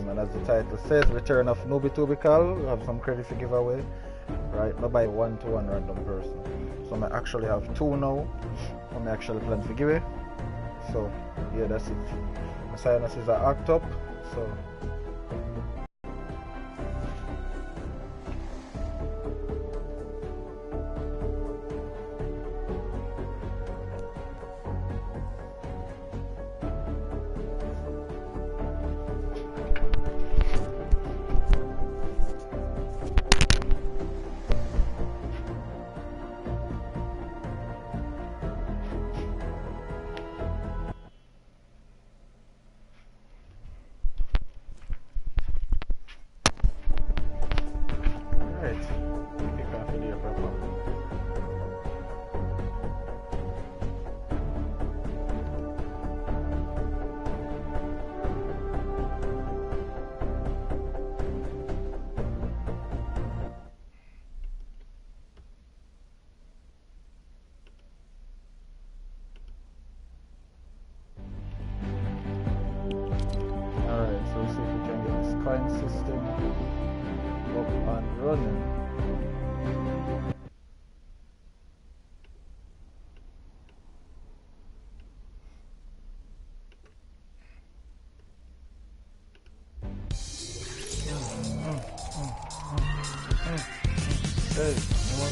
and as the title says, return of Noobitubical. We have some credits to give away. Right, I buy 1 to 1 random person. So I actually have 2 now. I'm actually plan to give it. So yeah, that's it. My sinuses are act up. So system up and running. Hey, no,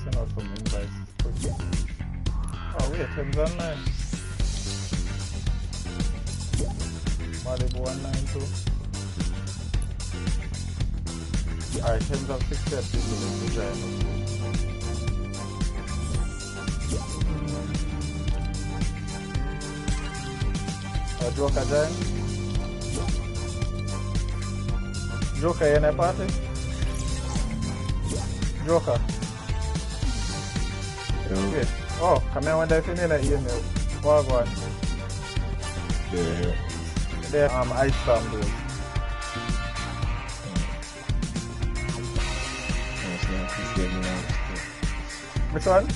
send out some invites quickly. Oh wait, Tim's online. Malibu 192. Alright, Tim's have 60 people in the join. Joker join? Joker, you in a party? Joker? Wait. Oh, come here when they finish the email. What go on? Yeah. There, ice storm dude. Which one?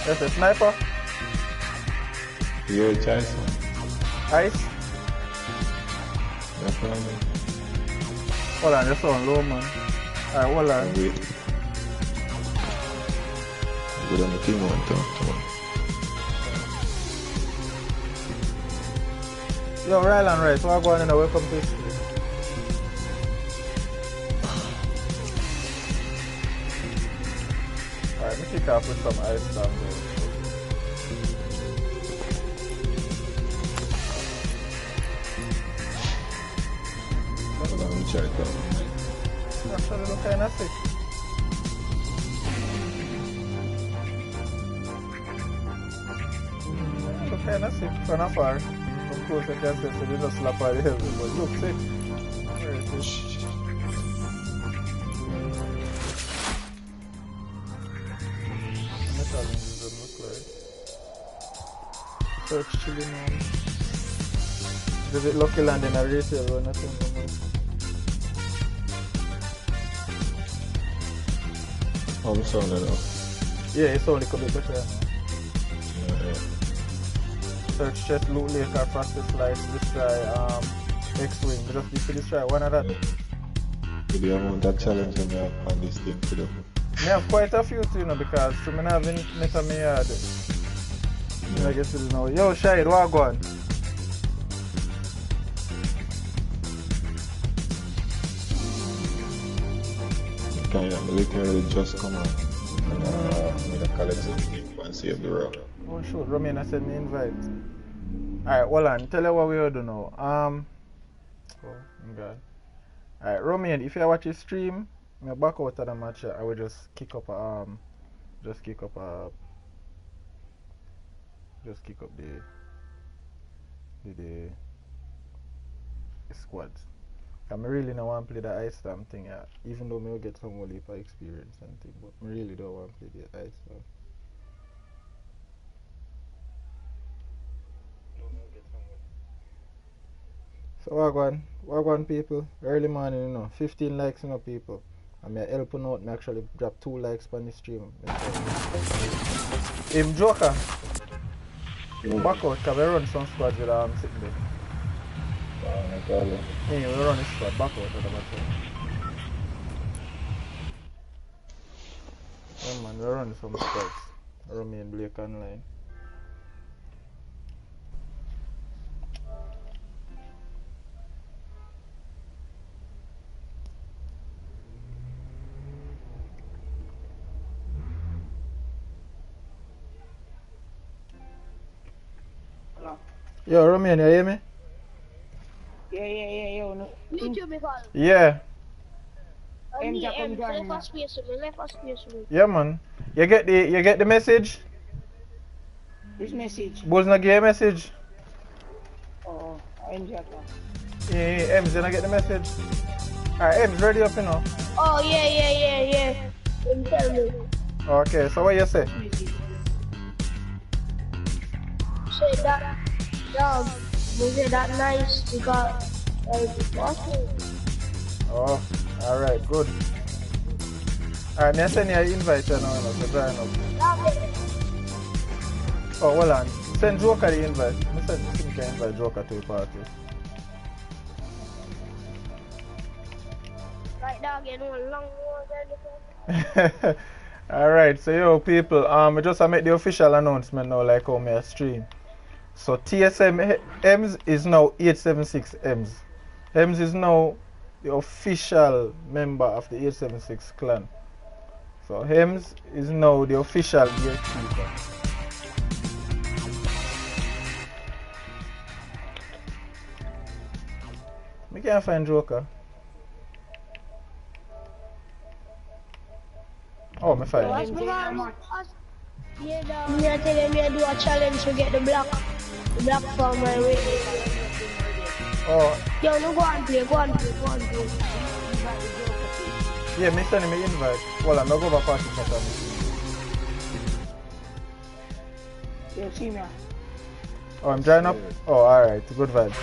That's a sniper? Yeah, chance. Ice? No problem. Hold on, just on low, man. Alright, hold on. Wait. Go down the thing one time. Yo, Ryland Rice, what going on in the welcome to this? Alright, let me kick off with some ice storm there. Let me check it out. Actually look kinda sick. Look kinda sick from afar. Of course I can say so they just slap out the head, but look sick. Where is it? Metal doesn't look like. Search chili man. Does it lucky land in a retail or nothing? I'm sounding up. Yeah, it's only could be better now. Yeah. Search chest, loot laker, fastest slice, destroy, X-wing. We just need to destroy one of that. With the amount of challenge I have on this thing to do. I have quite a few too, you know, because I haven't met a me yard. I guess you know. Yo, Shahid, what go on? Okay, I'm literally just come out. And I'm going to collect something and save the route. Oh shoot, Romina sent me invite. Alright, hold on, tell you what we will do now. Oh my god. Alright, Romain, if you watch his stream, me back out of the match, I will just kick up just kick up the squads. I really don't want to play the ice stamp thing, yeah. Even though I will get some more leap of experience and thing, but I really don't want to play the ice stamp. So what on people? Early morning, you know, 15 likes, you know, people. And me helping out, me actually drop 2 likes on the stream. Him Joker. Back out, cause we run some squads with sitting there. Yeah, we run this squad, back out at the bottom. Yeah man, we run some squads. Remain Blake online. Hello. Yo, Romain, you hear me? Yeah, yo, no. Noobitubical. Yeah. Left space with me. Yeah man. You get the message? Which message? Bulls not get a message? Oh, I'm Jacka. Yeah, Ems, you not get the message? Alright, Ems, ready up, you know? Oh, yeah. Him tell me. Okay, so what you say? Say that, dog, you say that nice because, Oh, alright, good. Alright, me send you an invite you now, to join up. Oh, hold on. Send Joker the invite. I can invite Joker to the party. Right now, getting one long one. Alright, so yo people, I just make the official announcement now like how me stream. So TSM Ems is now 876 Ems. Ems is now the official member of the 876 clan. So Ems is now the official gatekeeper. Me can't find Joker. Oh, me find him. Yeah, dog. Me tell him me do a challenge to get the block from my way. Oh. Yo, no go and play. Yeah, me send him an invite. Well, I'm not going to party for time. Yo, see me. Oh, I'm joining up? Oh, alright. Good vibe.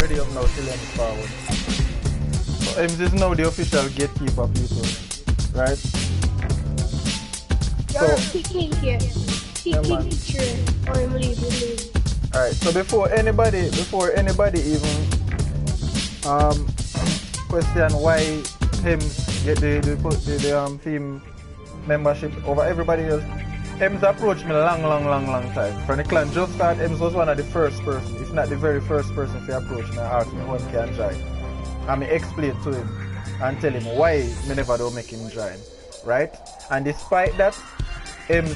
Ready up now till end forward. So, Ems is now the official gatekeeper, people. Right? Yo, kick here. Kick here. Or him leave. Alright, so before anybody even question why Ems get the team membership over everybody else, Ems approached me long time. From the clan just started, Ems was one of the first person, if not the very first person to approach me and ask me who he can join. And I explained to him and tell him why me never do make him join. Right? And despite that, Ems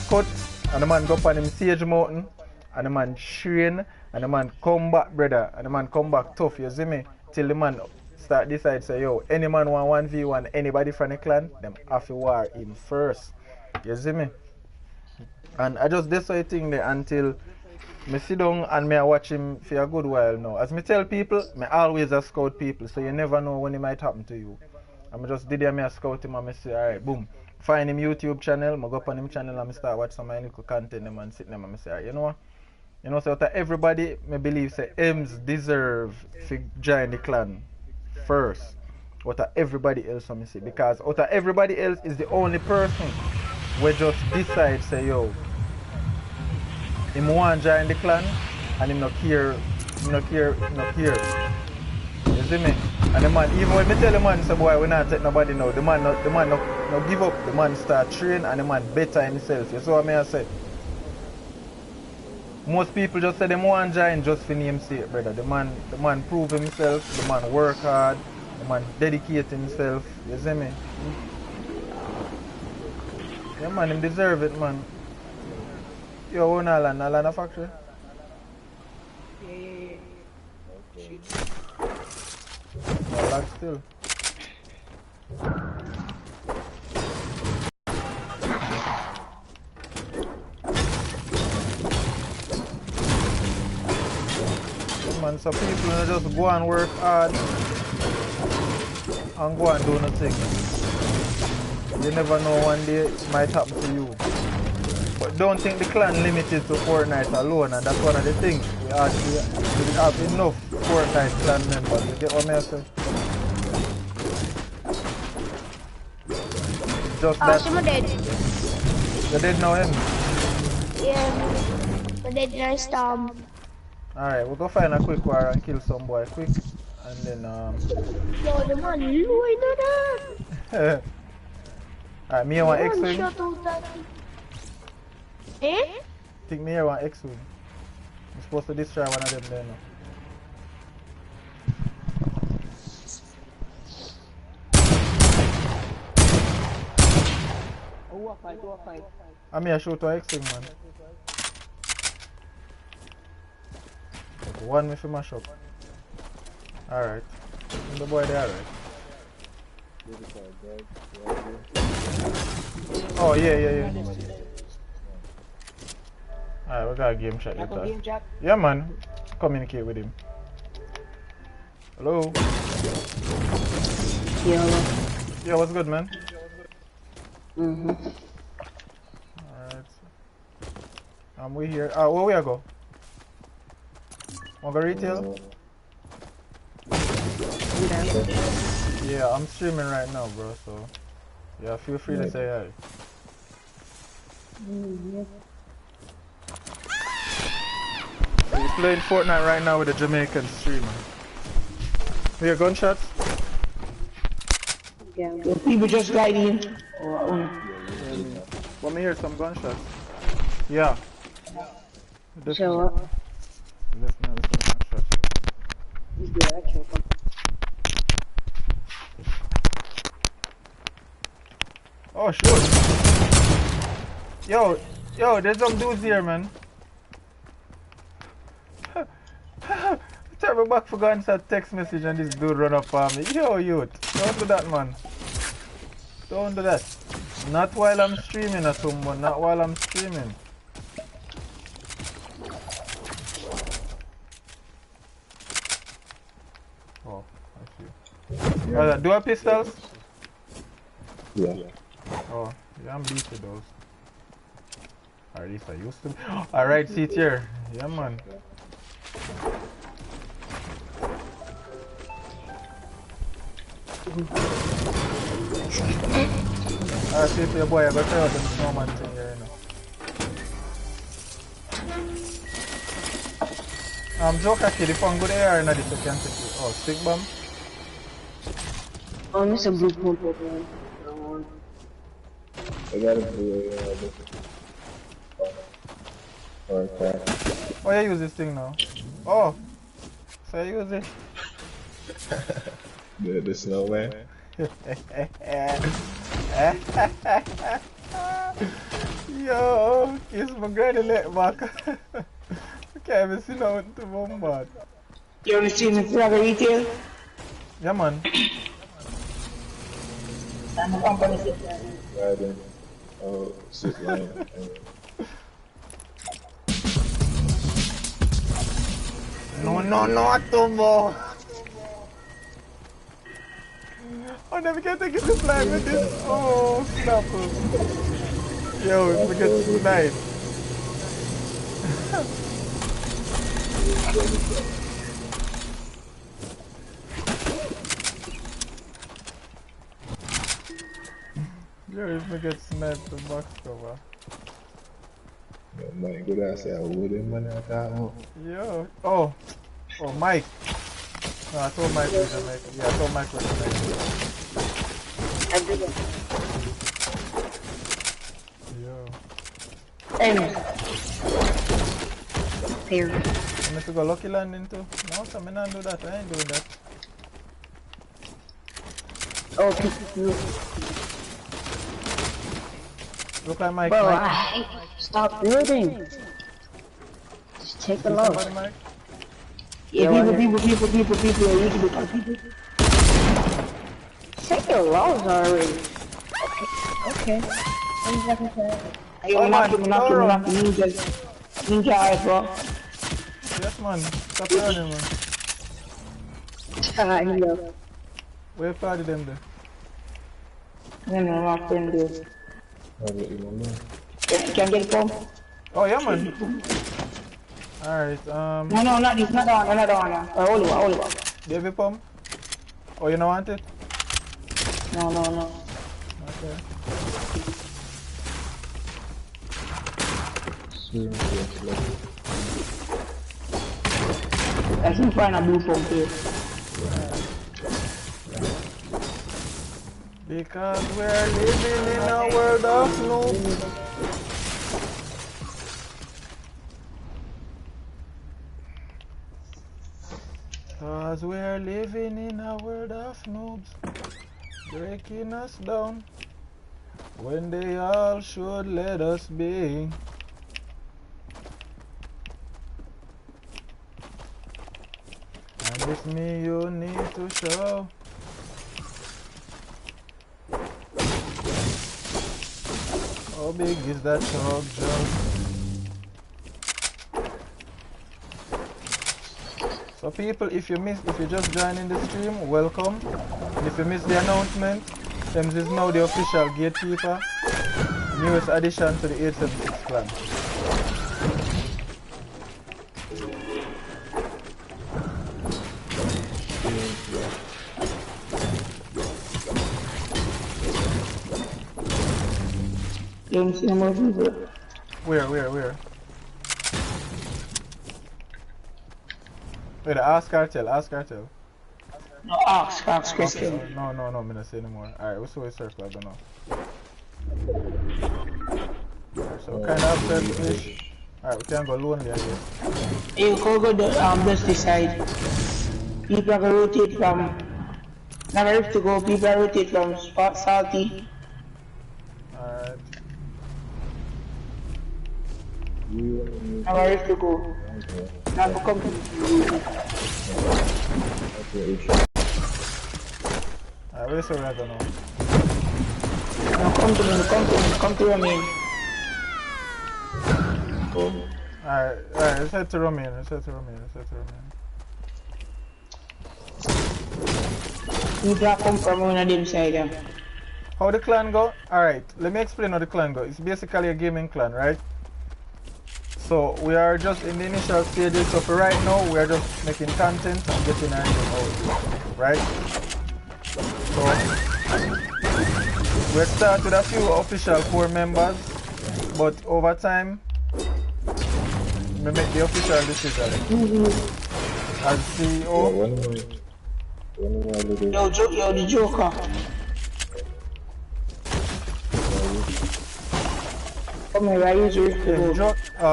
cut and the man go up on him Sage Mountain and the man train and the man come back, brother, and the man come back tough, you see me? Till the man start decide say, yo, any man want 1v1 anybody from the clan, them have to war him first. You see me? And I just this way thing there until me sit down and me watch him for a good while now. As me tell people, me always a scout people, so you never know when it might happen to you. And me just did me a scout him and me say, alright, boom. Find him YouTube channel, I go up on him channel and I start watch some of my little content them and sit them and I say, you know what? You know, so that everybody me believe say Ems deserve to join the clan first. What everybody else me say. Because what everybody else is the only person we just decide say, yo, him want join the clan and him not care. You see me? And the man, even when me tell the man say boy we not take nobody now, the man no give up, the man start train and the man better himself. You see what I say? Most people just say them want join just for name sake, brother. The man prove himself, the man work hard, the man dedicate himself, you see me? Yeah man, him deserve it, man. You own Alana factory? Yeah. Okay. No, lag still. Man man. So people just go and work hard and go and do nothing. You never know, one day it might happen to you. But don't think the clan limited to FORTNITE alone, and that's one of the things. We have enough FORTNITE clan members. You get what I say? Just that. I'm dead. You're dead now, him? Yeah, I'm dead in a storm. Alright, we'll go find a quick war and kill some boy quick. And then, Yo, the man, Louis, no. Alright, me want X-Wing. Eh? Think me here want X-Wing. I'm supposed to destroy one of them there now. Oh, fight. I'm here shoot to X-Wing, man. One with mash up. Alright. The boy there, alright. Oh, yeah. Alright, we got a game chat later. Yeah, man. Communicate with him. Hello? Yeah, what's good, man? Alright. We here. Where we go? Want to go retail? Yeah, I'm streaming right now, bro, so yeah, feel free to say hi. We're playing FORTNITE right now with a Jamaican streamer. We hear gunshots? Yeah. People just gliding. Want me hear some gunshots? Yeah. Show up. Let's know some gunshots. Oh shoot! Yo, there's some dudes here, man. Turn me back for gunshot text message and this dude run up on me. Yo, youth, don't do that, man. Don't do that. Not while I'm streaming at home, but not while I'm streaming. Oh, I see. Yeah. Do I pistols? Yeah. Oh, yeah, I'm beat with those. Or at least I used to. Alright, see it here. Yeah, man. Alright, see it here, boy. I got to tell you the snowman thing here, you know. Joker kid, if I'm good AR, now this you can take it. Oh, stick bomb? Oh, this is a blue pump, man. I gotta do okay. Oh, you use this thing now. Oh, so you use it. The snowman. Yo, kiss my granny leg back. I can't even see now to bombard. You wanna see the flag of retail? Yeah, man. I'm a company. Riding. Oh, sit line. No, Tumbo. I never can take it to fly with this. Oh, snap. Yo, we get sniped. Yo, if we get sniped, the box cover. My good ass, I wouldn't man at all. Yo, oh, Mike. No, I told Mike was Jamaica. Yeah, I told Mike was Jamaica. I did it. Yo. Here. I'm going to go lucky landing too. No, so I'm not do that. I ain't doing that. Oh, people. Look like Mike. Bro, Mike. Stop building. Just take the loss. Mike? Yeah, people. You need to be people. Take your loss already. Okay. I'm not ninja eyes, bro. Yes, man. Stop running, man. Hello. Where party them there? No, no, my friend is. I'll let you know. Can get pump? Oh yeah, man. Alright, No, no, not this, not that one, not that one. Oliver. David pump? Oh, you don't want it? No, no, no. Okay. I can find a blue pump here. Because we're living in a world of noobs. Because we're living in a world of noobs, breaking us down when they all should let us be. And it's me you need to show. How big is that dog, Joe? So people, if you just joined the stream, welcome. And if you missed the announcement, Thames is now the official gatekeeper, newest addition to the 876 clan. Where? Wait, ask cartel. No, ask question. No, I'm gonna say no more. Alright, what's the circle? I don't know. Alright, so kind of upset fish. Alright, we can go lonely, I guess. You go the dusty side. People are gonna rotate from. Never have to go, people are rotate from salty. Alright. Never have to go. Now come to Alright, where's the red? I don't know. now come to your main. Alright, let's head to Romaine. People come from one of them side. How the clan go? Alright, let me explain how the clan go. It's basically a gaming clan, right? So we are just in the initial stages, so for right now we are just making content and getting our name out, right? So we start with a few official core members, but over time we make the official decision. As CEO. Yo, the Joker. Come here, I use you.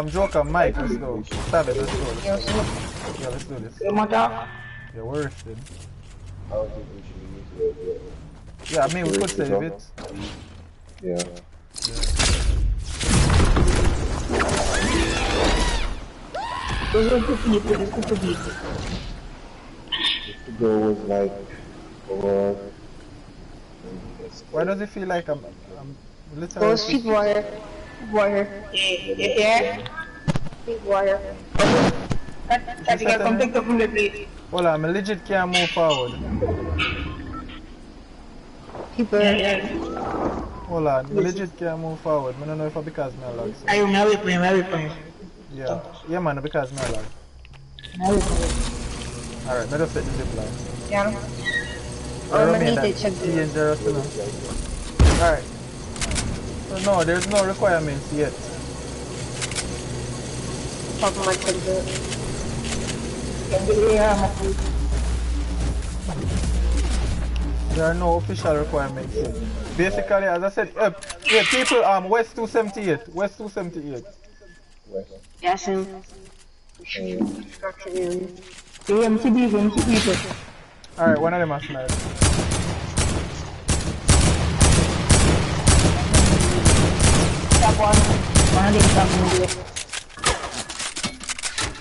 Joker, Mike, let's go. Stab it, let's go. Yeah, let's do this. Yeah, we're risking. Yeah, I mean, we could save it. Yeah. The goal was like, why does it feel like I'm literally... Go speed wire. Yeah. Speed wire. That you come pick up from the place. Hold on, I legit can't move forward. People. Hold on, I legit can't move forward. I don't know if it's because I lag. I am now with Yeah, man, because I lag. Alright, let us set the zip line. Yeah. Alright. So no, there's no requirements yet. There are no official requirements yet. Basically, as I said, yeah, people, West 278. Yes, Alright, one of them has snipe.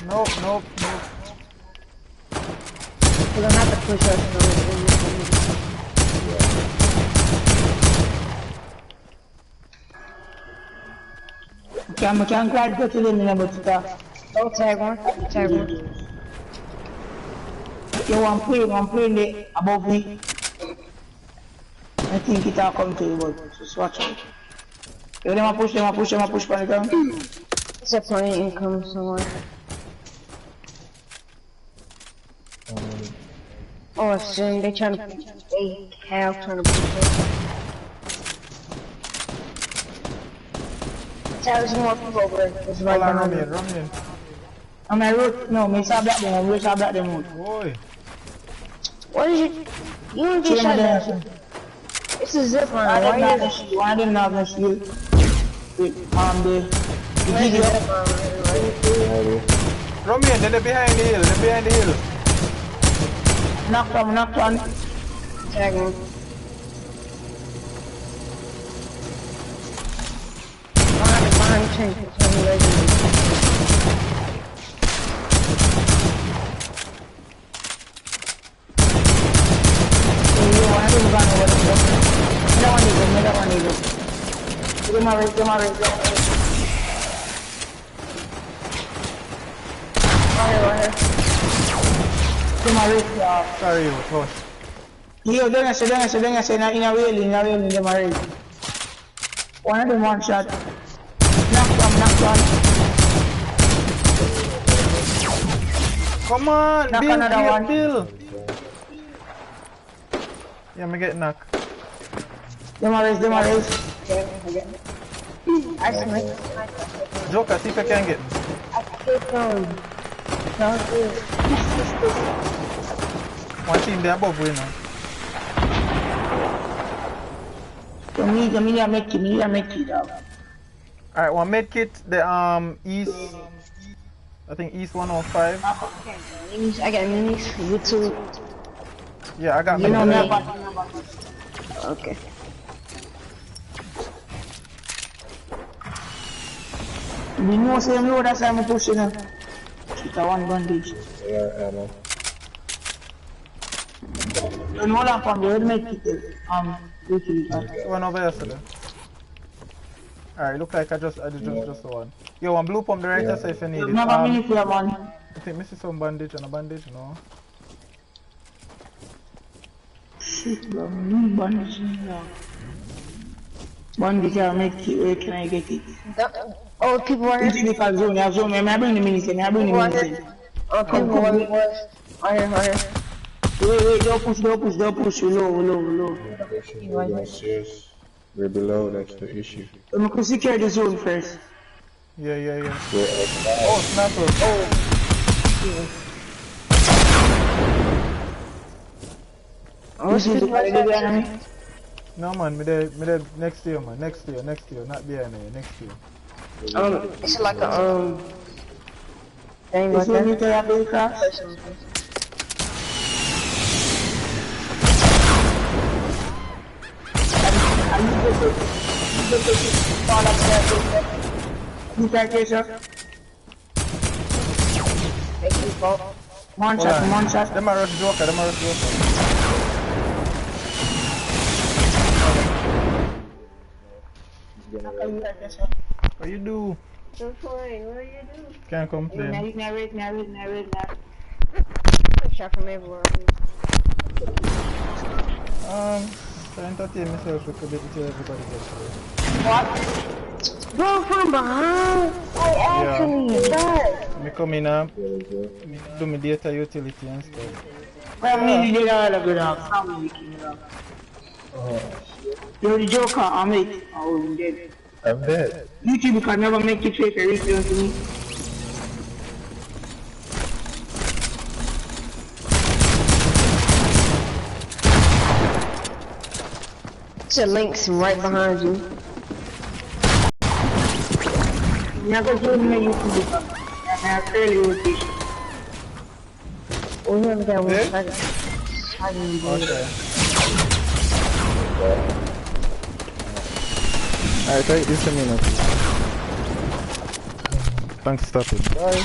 Nope. You don't have to push us. I can't quite go to the number to talk. Oh, tag one. Yo, I'm playing it above me. I think it'll come to you, but just watch out. Yo, them a push on the ground. It's a funny income somewhere. Oh, soon they have trying to push it. There's more people over there. It's right behind me. Run in. On my road, no, me saw black them, we saw black them out. Boy. What is it? You don't get shot down. It's a zip line. Why I didn't have no shield. With the video. Run in, they're behind the hill. Knocked one. Tag him. Behind tank. Sorry, you close. Yo, don't I say, in a railing, them are ready. One of them one shot. Knocked one. Come on, Knock another one. Bill. Yeah, me get knocked. Them are raised. Joker, see if I can get. One team there above we now. Me make it dog. Alright, one med kit, the east, I think east 105. I got minis. You too. Yeah, I got You know me med. about. Okay. You know, say me that's why I'm pushing her. She's a one bandage. Yeah, man. You know that from the make it One over yesterday. Alright, look like I just the one. Yo, one blue pump the right side if you need it. Never minute here, man. I think I see some bandage and a bandage, no? Shit, bro, no bandage now. Bandage, I'll make it. Where can I get it? Oh, people are here. If I zone, I bring the minutes in. Oh, people are here. Right here. Wait, don't push, low. We're below, that's the issue. I'm gonna secure the zone first. Yeah. Oh, Snapper. This is the enemy. No man, me there next to you man, next to you, not behind you, next to you. It's like a thing This like one you that. can have the craft. You can get yourself. One shot. Them are rush Joker. What you do? I'm fine. What do you do? Can't complain. Narrate. Shot from everywhere. To entertain myself a bit until everybody gets here. What? Bro, from behind. I actually died. Me come in do my data utility and stuff. Well, me did all of it up. You're the Joker, I'm it. Oh, I'm dead. I'm dead. YouTube can never make it fake a return to me. The link's right behind you. Never told me YouTube can. I fairly rotation. We haven't got one Eh? second. Okay. Alright, take this a minute. Thanks for stopping. Bye.